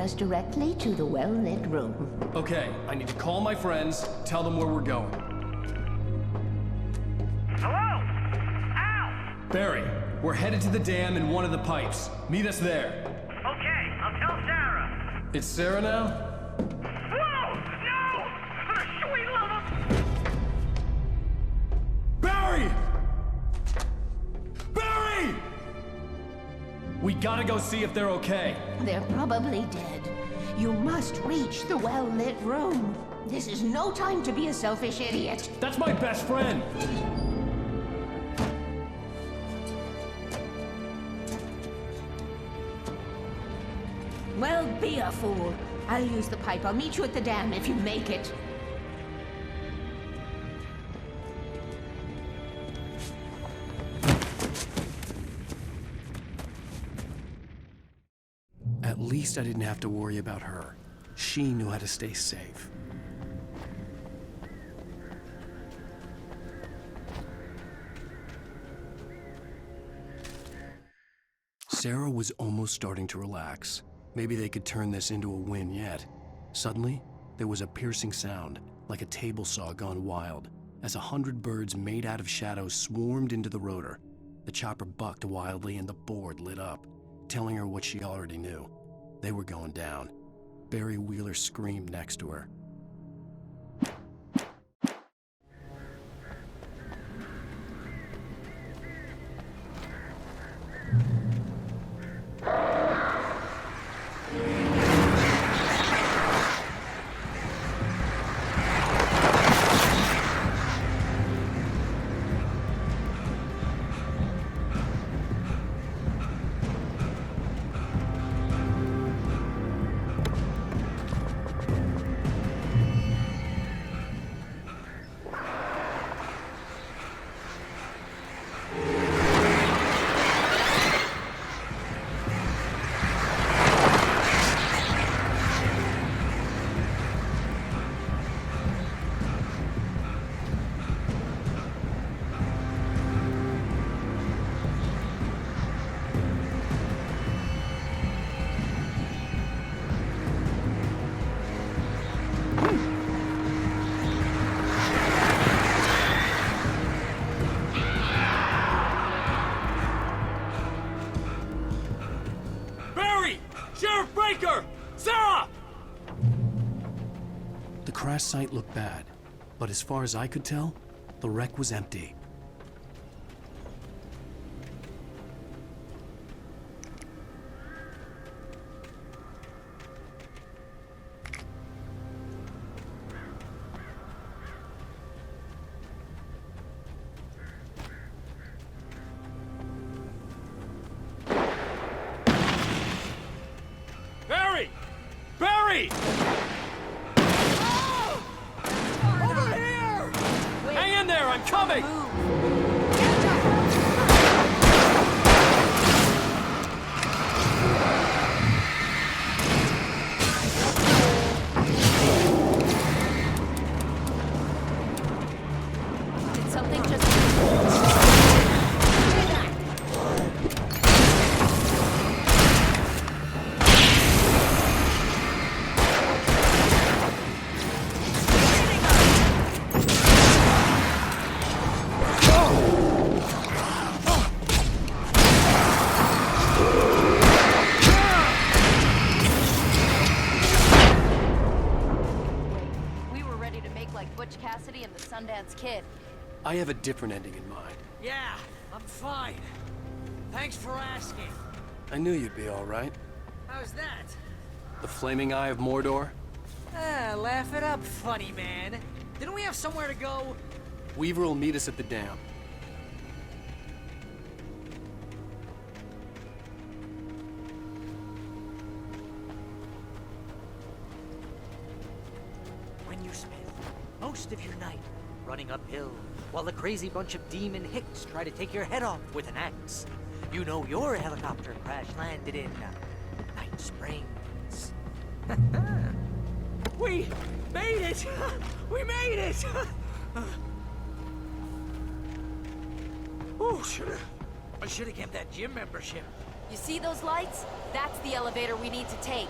us directly to the well-lit room. Okay, I need to call my friends, tell them where we're going. Hello? Al! Barry, we're headed to the dam in one of the pipes. Meet us there. Okay, I'll tell Sarah. It's Sarah now? Whoa! No! For the sweet love of... Barry! Barry! We gotta go see if they're okay. They're probably dead. You must reach the well-lit room. This is no time to be a selfish idiot. That's my best friend. Well, be a fool. I'll use the pipe. I'll meet you at the dam if you make it. At least I didn't have to worry about her. She knew how to stay safe. Sarah was almost starting to relax. Maybe they could turn this into a win yet. Suddenly, there was a piercing sound, like a table saw gone wild, as 100 birds made out of shadows swarmed into the rotor. The chopper bucked wildly and the board lit up, telling her what she already knew. They were going down. Barry Wheeler screamed next to her. Sarah! The crash site looked bad, but as far as I could tell, the wreck was empty. Barry! Barry! Oh! Over here! Hang in there, I'm coming! Did something just... And the Sundance Kid. I have a different ending in mind. Yeah, I'm fine. Thanks for asking. I knew you'd be all right. How's that? The Flaming Eye of Mordor? Laugh it up, funny man. Didn't we have somewhere to go? Weaver will meet us at the dam. When you spend most of your night running uphill while the crazy bunch of demon hicks try to take your head off with an axe, you know your helicopter crash landed in Night Springs. We made it! We made it! Oh, I should have kept that gym membership. You see those lights? That's the elevator we need to take.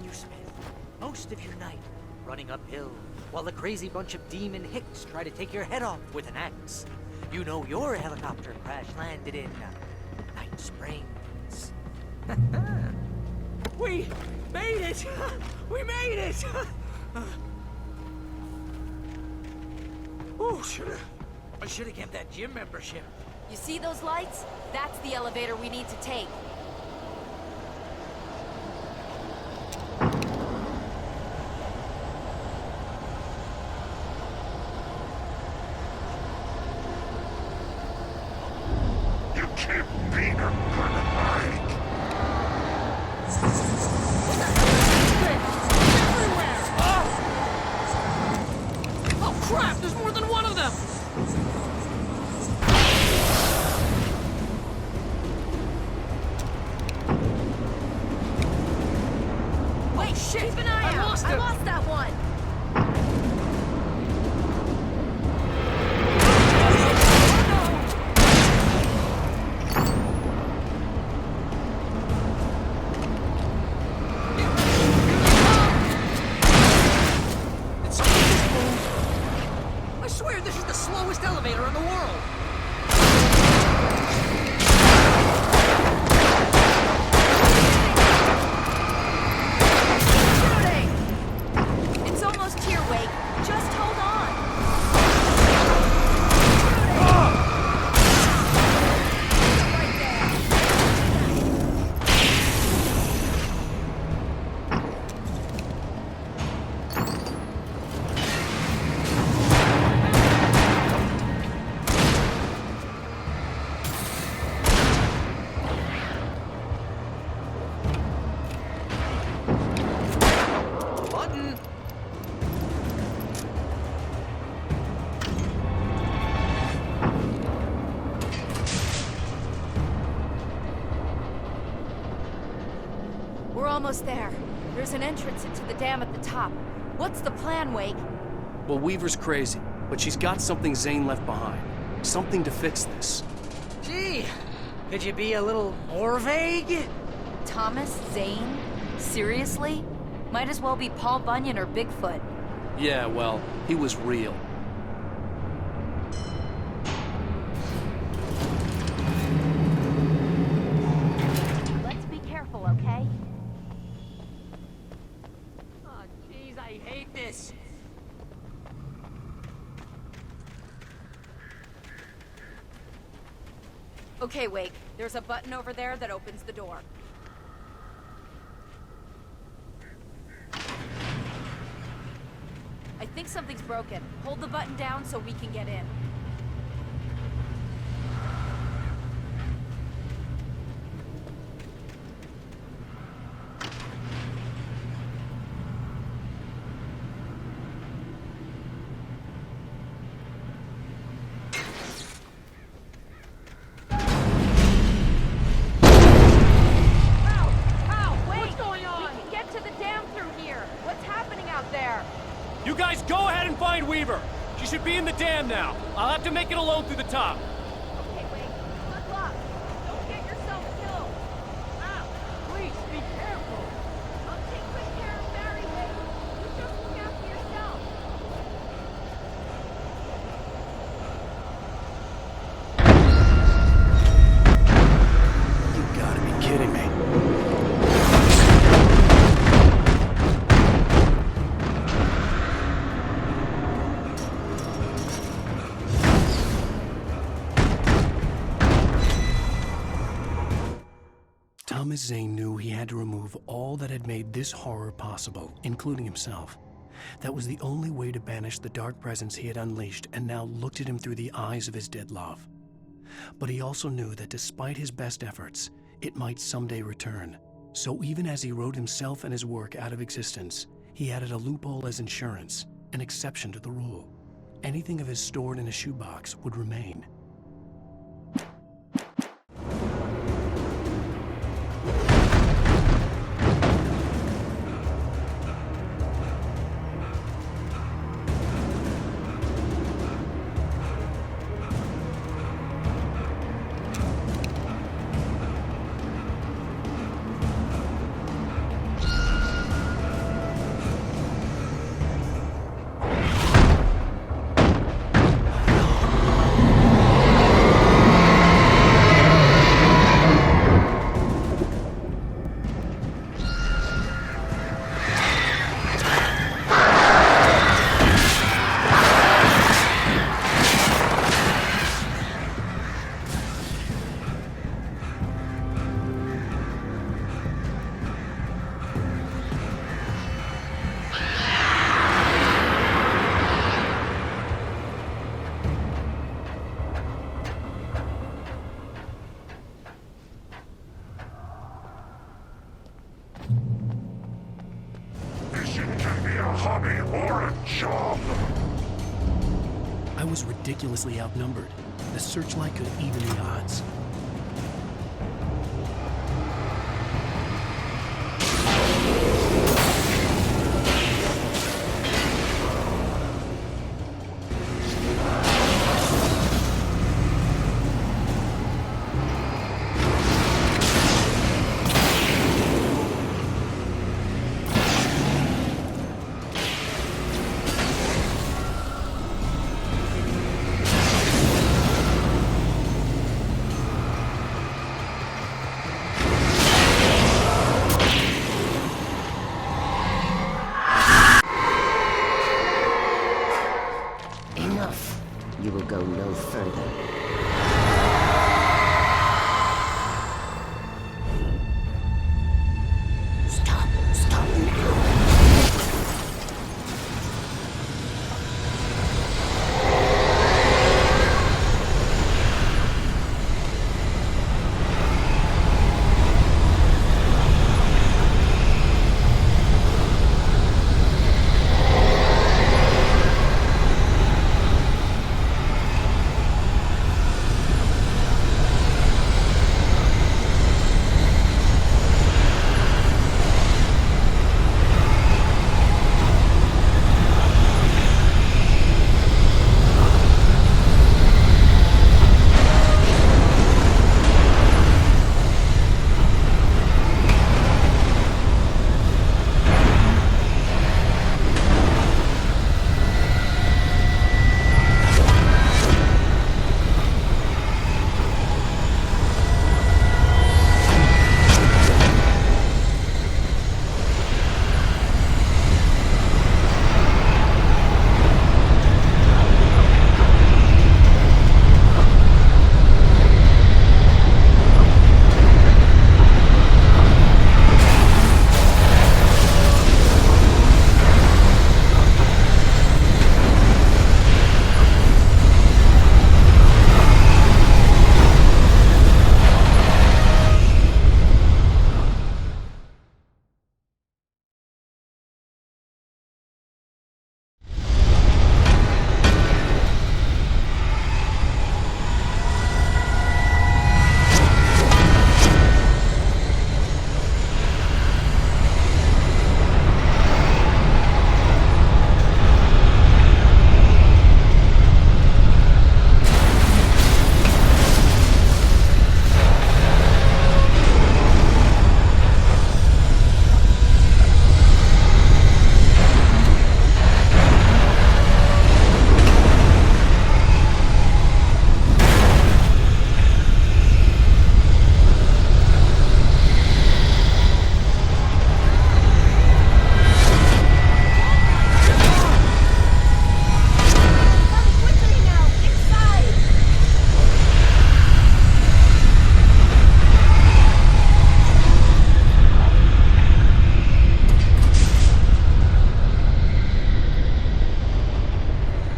You spend most of your night running uphill while the crazy bunch of demon hicks try to take your head off with an axe. You know your helicopter crash landed in Night Springs. We made it! We made it! Oh, I should have kept that gym membership. You see those lights? That's the elevator we need to take. You can't beat a good night. Oh crap, there's more than one of them! Wait, shit! Keep an eye out! I lost that one! I swear this is the slowest elevator in the world! Shooting! It's almost here, Wake. Just hold on. Right there. Button! We're almost there. There's an entrance into the dam at the top. What's the plan, Wake? Well, Weaver's crazy, but she's got something Zane left behind. Something to fix this. Gee, could you be a little more vague? Thomas Zane? Seriously? Might as well be Paul Bunyan or Bigfoot. Yeah, well, he was real. Let's be careful, okay? Oh, jeez, I hate this. Okay, Wake. There's a button over there that opens the door. I think something's broken. Hold the button down so we can get in. What's going on? We can get to the dam through here. What's happening out there? You guys go ahead and find Weaver. She should be in the dam now. I'll have to make it alone through the top. Okay, Wake. Good luck. Don't get yourself killed. Ow! Please, be careful! I'll take good care of Barry, Wake. You just look after yourself. You gotta be kidding me. Thomas Zane knew he had to remove all that had made this horror possible, including himself. That was the only way to banish the dark presence he had unleashed and now looked at him through the eyes of his dead love. But he also knew that despite his best efforts, it might someday return. So even as he wrote himself and his work out of existence, he added a loophole as insurance, an exception to the rule. Anything of his stored in a shoebox would remain. a hobby or a job? I was ridiculously outnumbered. The searchlight could even the odds. Enough. You will go no further. Stop. Stop now.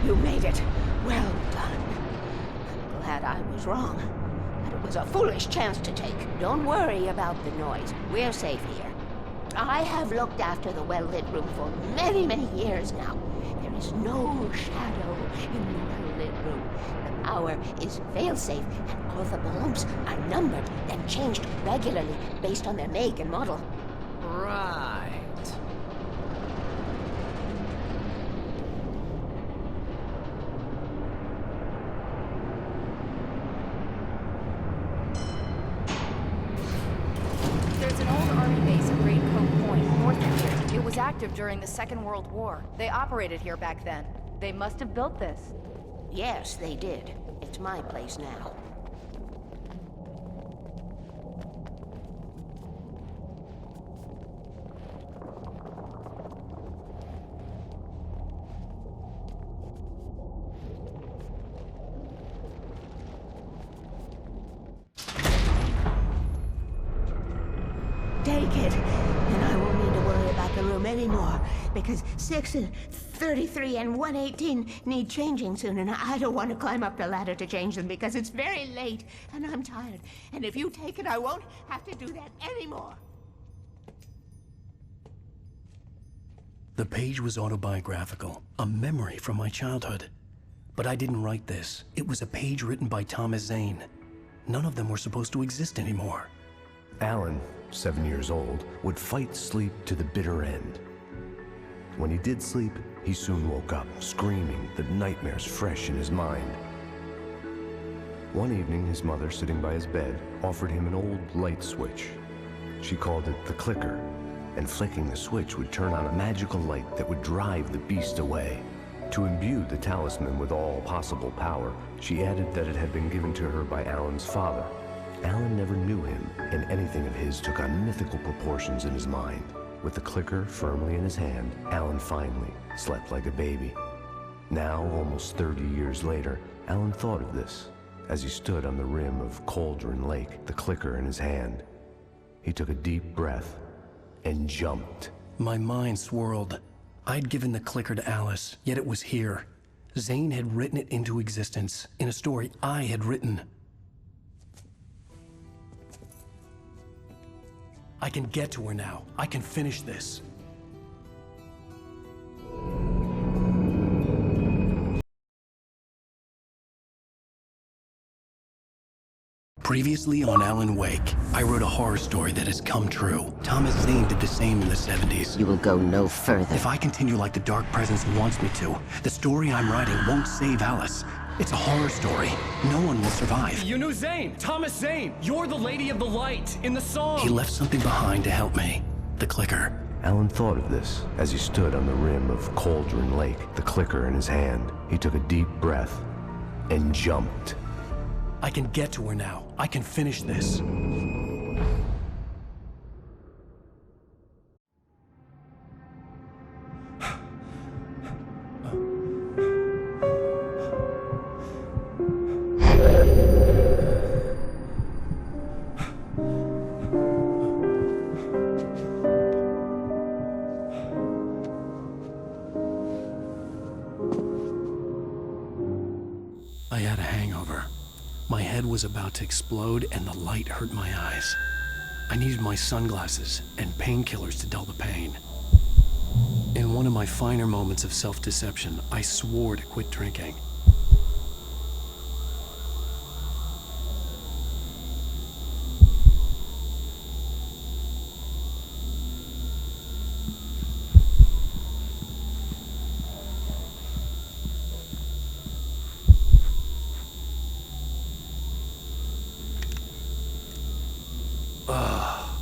You made it. Well done. I'm glad I was wrong. But it was a foolish chance to take. Don't worry about the noise. We're safe here. I have looked after the well-lit room for many, many years now. There is no shadow in the well-lit room. The power is fail-safe, and all the bulbs are numbered and changed regularly based on their make and model. Right. There's an old army base at Raincoat Point, north of here. It was active during the Second World War. They operated here back then. They must have built this. Yes, they did. It's my place now. Take it, and I won't need to worry about the room anymore, because 6 and 33 and 118 need changing soon, and I don't want to climb up the ladder to change them because it's very late, and I'm tired. And if you take it, I won't have to do that anymore. The page was autobiographical, a memory from my childhood. But I didn't write this. It was a page written by Thomas Zane. None of them were supposed to exist anymore. Alan, 7 years old, would fight sleep to the bitter end. When he did sleep, he soon woke up, screaming, the nightmares fresh in his mind. One evening, his mother, sitting by his bed, offered him an old light switch. She called it the clicker, and flicking the switch would turn on a magical light that would drive the beast away. To imbue the talisman with all possible power, she added that it had been given to her by Alan's father. Alan never knew him, and anything of his took on mythical proportions in his mind. With the clicker firmly in his hand, Alan finally slept like a baby. Now, almost 30 years later, Alan thought of this as he stood on the rim of Cauldron Lake, the clicker in his hand. He took a deep breath and jumped. My mind swirled. I'd given the clicker to Alice, yet it was here. Zane had written it into existence, in a story I had written. I can get to her now. I can finish this. Previously on Alan Wake, I wrote a horror story that has come true. Thomas Zane did the same in the 70s. You will go no further. If I continue like the Dark Presence wants me to, the story I'm writing won't save Alice. It's a horror story. No one will survive. You knew Zane! Thomas Zane! You're the Lady of the Light in the song! He left something behind to help me. The clicker. Alan thought of this as he stood on the rim of Cauldron Lake, the clicker in his hand. He took a deep breath and jumped. I can get to her now. I can finish this. I had a hangover. My head was about to explode and the light hurt my eyes. I needed my sunglasses and painkillers to dull the pain. In one of my finer moments of self-deception, I swore to quit drinking.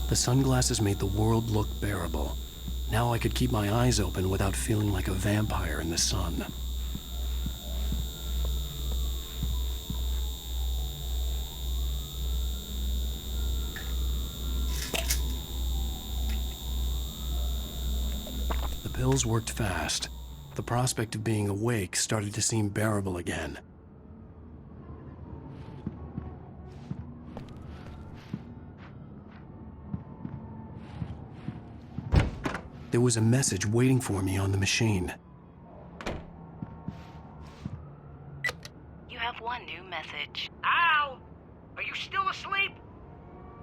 The sunglasses made the world look bearable. Now I could keep my eyes open without feeling like a vampire in the sun. The pills worked fast. The prospect of being awake started to seem bearable again. There was a message waiting for me on the machine. You have one new message. Al! Are you still asleep?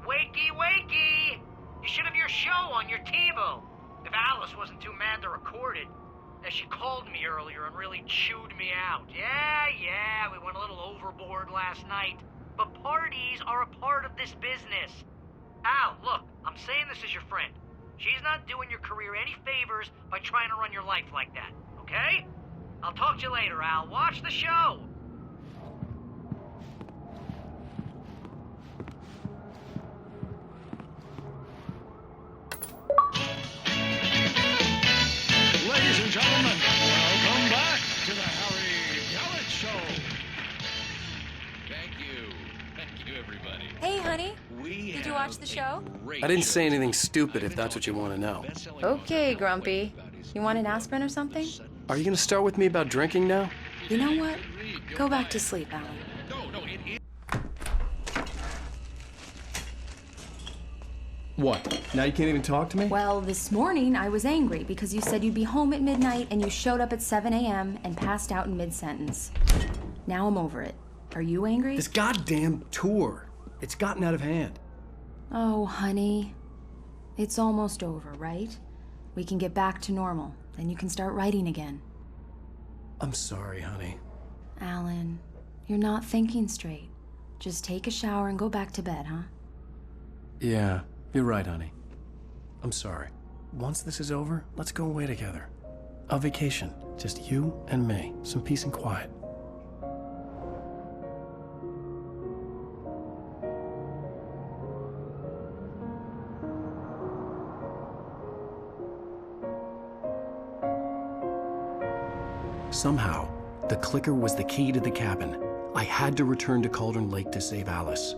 Wakey, wakey! You should have your show on your TiVo. If Alice wasn't too mad to record it. As she called me earlier and really chewed me out. Yeah, we went a little overboard last night. But parties are a part of this business. Al, look, I'm saying this as your friend. She's not doing your career any favors by trying to run your life like that, okay? I'll talk to you later, Al. Watch the show! Ladies and gentlemen, welcome back to the Harry Gallant Show. Thank you everybody. Hey, honey. Did you watch the show? I didn't say anything stupid if that's what you want to know. Okay, Grumpy. You want an aspirin or something? Are you going to start with me about drinking now? You know what? Go back to sleep, Alan. What? Now you can't even talk to me? Well, this morning I was angry because you said you'd be home at midnight and you showed up at 7 a.m. and passed out in mid-sentence. Now I'm over it. Are you angry? This goddamn tour. It's gotten out of hand. Oh, honey. It's almost over, right? We can get back to normal. Then you can start writing again. I'm sorry, honey. Alan, you're not thinking straight. Just take a shower and go back to bed, huh? Yeah, you're right, honey. I'm sorry. Once this is over, let's go away together. A vacation. Just you and me. Some peace and quiet. Somehow, the clicker was the key to the cabin. I had to return to Cauldron Lake to save Alice.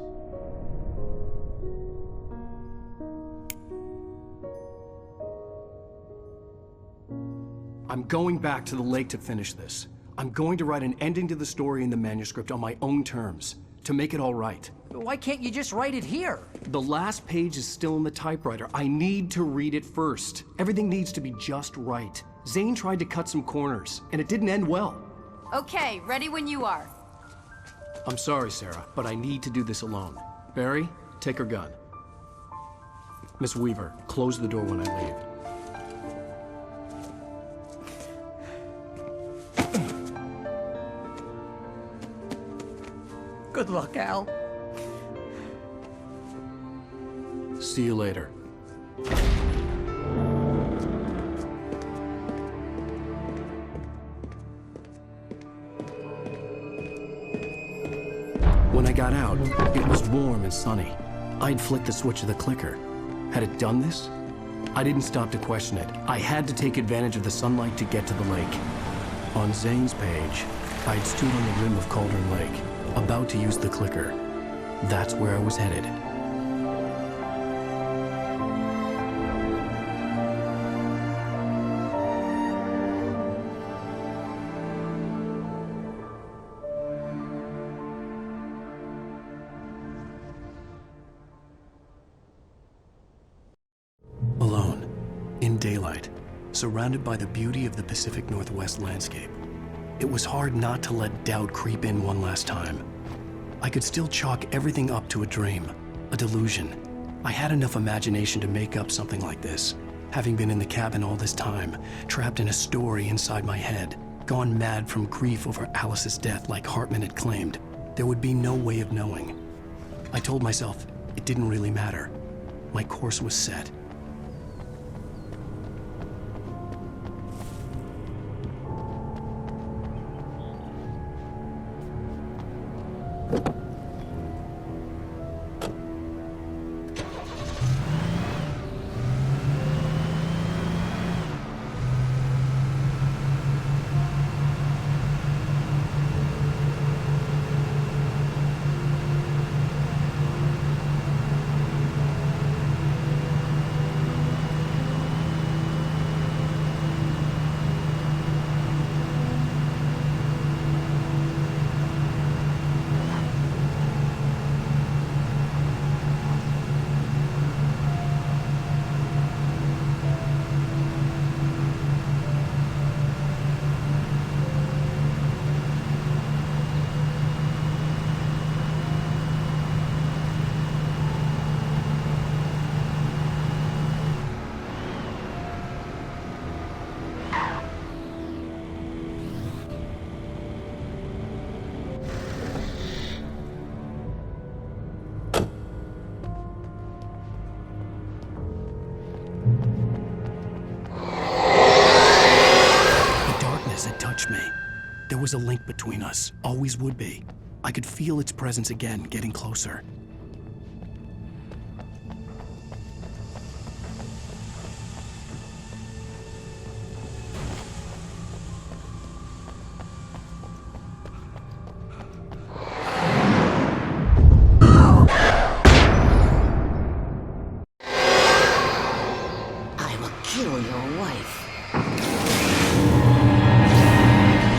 I'm going back to the lake to finish this. I'm going to write an ending to the story in the manuscript on my own terms, to make it all right. Why can't you just write it here? The last page is still in the typewriter. I need to read it first. Everything needs to be just right. Zane tried to cut some corners, and it didn't end well. Okay, ready when you are. I'm sorry, Sarah, but I need to do this alone. Barry, take her gun. Miss Weaver, close the door when I leave. Good luck, Al. See you later. When I got out, it was warm and sunny. I'd flicked the switch of the clicker. Had it done this? I didn't stop to question it. I had to take advantage of the sunlight to get to the lake. On Zane's page, I'd stood on the rim of Cauldron Lake, about to use the clicker. That's where I was headed. Alone, in daylight, surrounded by the beauty of the Pacific Northwest landscape. It was hard not to let doubt creep in one last time. I could still chalk everything up to a dream, a delusion. I had enough imagination to make up something like this, having been in the cabin all this time, trapped in a story inside my head, gone mad from grief over Alice's death like Hartman had claimed. There would be no way of knowing. I told myself it didn't really matter. My course was set. There was a link between us, always would be. I could feel its presence again, getting closer.